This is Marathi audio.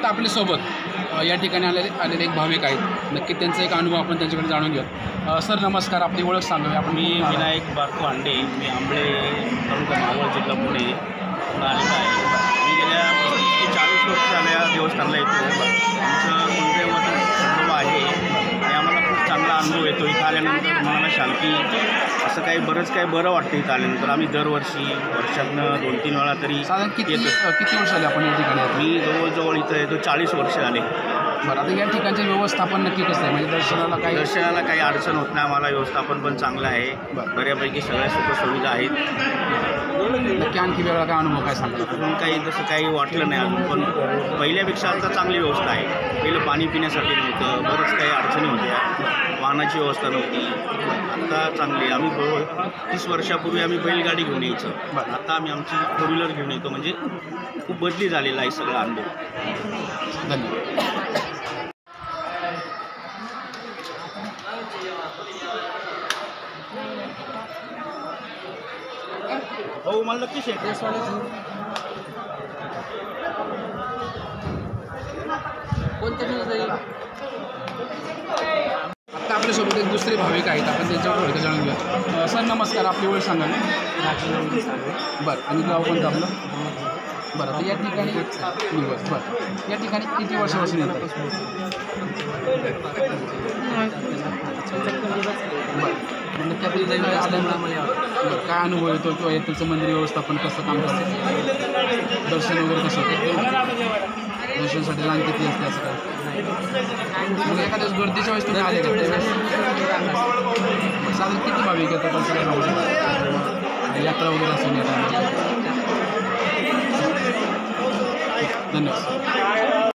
आत्ता आपल्यासोबत या ठिकाणी आलेले एक भाविक आहेत. नक्की त्यांचा एक अनुभव आपण त्यांच्याकडे जाणून घेऊ. सर नमस्कार, आपली ओळख सांगावी आपण. मी विनायक बारको हांडे, मी आंबळे तालुका मावळ जिल्हा पुणे आलेला आहे. मी गेल्या 40 वर्ष झाल्या या देवस्थानला येतो. आमचं कुलदैवत खंडोबा आहे आणि आम्हाला खूप चांगला अनुभव येतो. इथं आल्यानंतर मनाला शांती, असं काही बरंच काही बरं वाटतं. इथं आल्यानंतर आम्ही दरवर्षी वर्षातनं 2-3 वेळा तरी साधारण किती वर्ष झाले आपण या ठिकाणी? मी जवळजवळ इथं येतो 40 वर्ष झाले. बरं, आता या ठिकाणचं व्यवस्थापन नक्की कसं आहे? म्हणजे दर्शनाला काही अडचण होत नाही. आम्हाला व्यवस्थापन पण चांगलं आहे. बऱ्यापैकी सगळ्या सुखसुविधा आहेत. नक्की आणखी वेगळा काय अनुभव काय सांगा? पण काही तसं काही वाटलं नाही अजून, पण पहिल्यापेक्षा आता चांगली व्यवस्था आहे. पहिलं पाणी पिण्यासाठी नव्हतं, बरंच काही अडचणी होत्या, वाहनाची व्यवस्था नव्हती. आता चांगली. आम्ही 30 वर्षापूर्वी आम्ही बैलगाडी घेऊन यायचं, आता आम्ही आमची 4 व्हीलर घेऊन येतो. म्हणजे खूप बदली झालेला आहे सगळा अनुभव. धन्यवाद. हो, मला नक्की आत्ता आपल्यासोबत एक दुसरे भाविक आहेत, आपण त्यांच्यावर थोडं जाणून घेऊया. सर नमस्कार, आपली ओळख सांगा. बरं, आणि गाव कोणतं आपलं? बरं, तर या ठिकाणी बरं, या ठिकाणी किती वर्षापासून येतं? बरं, नक्की आपली आल्यानंतर काय अनुभव येतो किंवा येथीलचं मंदिर व्यवस्थापन कसं काम करतं? दर्शन वगैरे कसं होतं? दर्शनासाठी लाईन किती असते असं काय? मग एखाद्या गर्दीच्या वेळेस तुम्ही आले का त्यावेळेस साधारण किती भाविक येतात असं काय सांगू शकता? यात्रा वगैरे असं येतात. धन्यवाद.